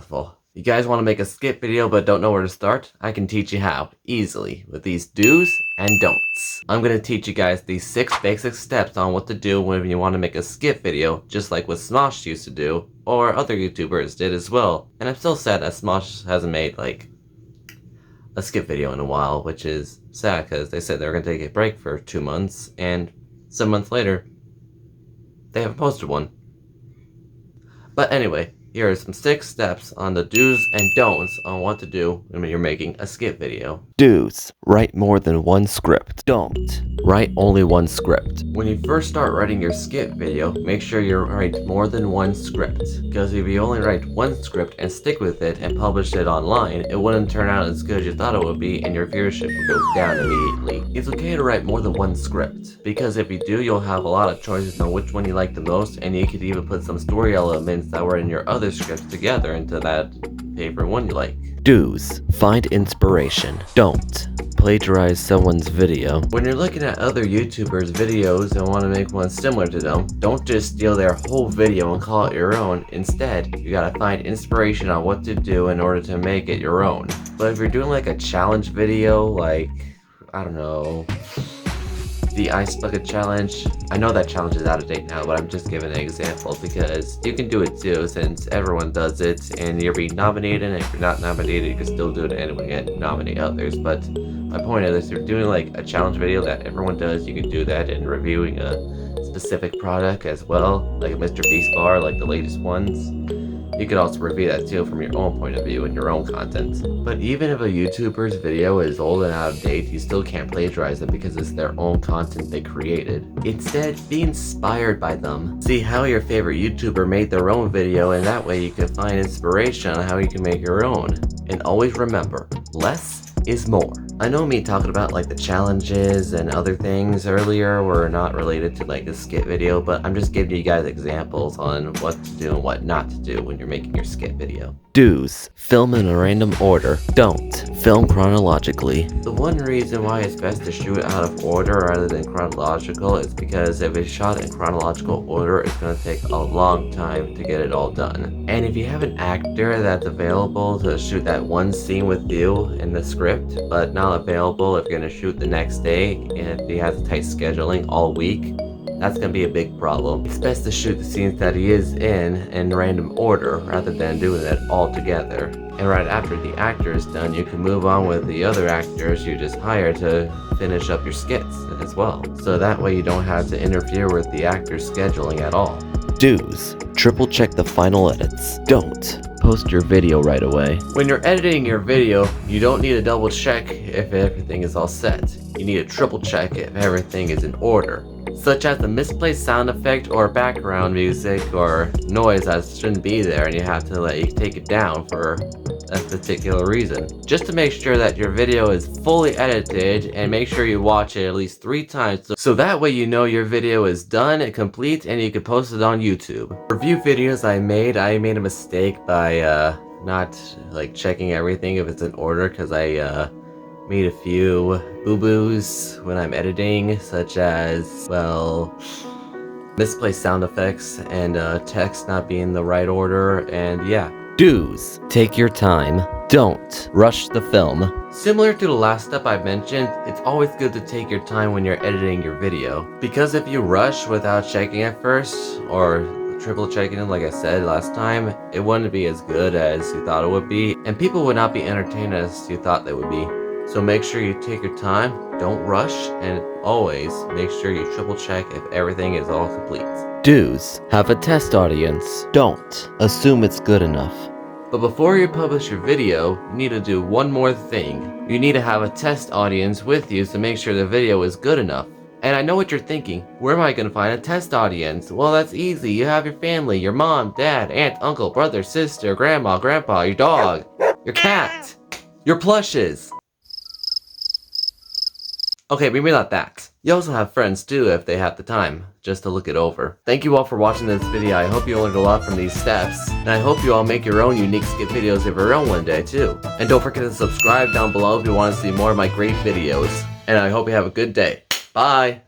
mouthful. You guys want to make a skit video but don't know where to start? I can teach you how, easily, with these do's and don'ts. I'm going to teach you guys these 6 basic steps on what to do when you want to make a skit video, just like what Smosh used to do, or other YouTubers did as well. And I'm still sad that Smosh hasn't made, like, a skit video in a while, which is sad because they said they were going to take a break for 2 months, and 7 months later, they haven't posted one. But anyway, here are some 6 steps on the do's and don'ts on what to do when you're making a skit video. Do's: write more than one script. Don't: write only one script. When you first start writing your skit video, make sure you write more than one script. Because if you only write one script and stick with it and publish it online, it wouldn't turn out as good as you thought it would be and your viewership would go down immediately. It's okay to write more than one script, because if you do, you'll have a lot of choices on which one you like the most, and you could even put some story elements that were in your other scripts together into that favorite one you like. Do's: find inspiration. Don't: plagiarize someone's video. When you're looking at other YouTubers' videos and want to make one similar to them, don't just steal their whole video and call it your own. Instead, you gotta find inspiration on what to do in order to make it your own. But if you're doing like a challenge video, like, I don't know, the Ice Bucket Challenge. I know that challenge is out of date now, but I'm just giving an example because you can do it too, since everyone does it and you're being nominated, and if you're not nominated, you can still do it anyway and nominate others. But my point is, if you're doing like a challenge video that everyone does, you can do that, and reviewing a specific product as well, like a Mr. Beast bar, like the latest ones. You could also review that too from your own point of view and your own content. But even if a YouTuber's video is old and out of date, you still can't plagiarize it because it's their own content they created. Instead, be inspired by them. See how your favorite YouTuber made their own video, and that way you can find inspiration on how you can make your own. And always remember, less is more. I know me talking about like the challenges and other things earlier were not related to like a skit video, but I'm just giving you guys examples on what to do and what not to do when you're making your skit video. Do's: film in a random order. Don't: film chronologically. The one reason why it's best to shoot out of order rather than chronological is because if it's shot in chronological order, it's going to take a long time to get it all done. And if you have an actor that's available to shoot that one scene with you in the script, but not available if you're going to shoot the next day, and if he has tight scheduling all week, that's going to be a big problem. It's best to shoot the scenes that he is in random order rather than doing it all together. And right after the actor is done, you can move on with the other actors you just hired to finish up your skits as well. So that way you don't have to interfere with the actor's scheduling at all. Do's: triple check the final edits. Don't: post your video right away. When you're editing your video, you don't need to double check if everything is all set. You need to triple check if everything is in order, such as a misplaced sound effect or background music or noise that shouldn't be there, and you have to like take it down for a particular reason. Just to make sure that your video is fully edited, and make sure you watch it at least 3 times so that way you know your video is done and complete and you can post it on YouTube. Review videos I made a mistake by not like checking everything if it's in order, because I made a few boo-boos when I'm editing, such as, well, misplaced sound effects and text not being in the right order, and yeah. Do's: take your time. Don't: rush the film. Similar to the last step I mentioned, it's always good to take your time when you're editing your video, because if you rush without checking it first, or triple checking it like I said last time, it wouldn't be as good as you thought it would be, and people would not be entertained as you thought they would be. So make sure you take your time, don't rush, and always make sure you triple check if everything is all complete. Do's: have a test audience. Don't: assume it's good enough. But before you publish your video, you need to do one more thing. You need to have a test audience with you to make sure the video is good enough. And I know what you're thinking, where am I going to find a test audience? Well, that's easy. You have your family, your mom, dad, aunt, uncle, brother, sister, grandma, grandpa, your dog, your cat, your plushes. Okay, maybe not that. You also have friends too if they have the time, just to look it over. Thank you all for watching this video. I hope you learned a lot from these steps, and I hope you all make your own unique skit videos of your own one day too. And don't forget to subscribe down below if you want to see more of my great videos. And I hope you have a good day. Bye!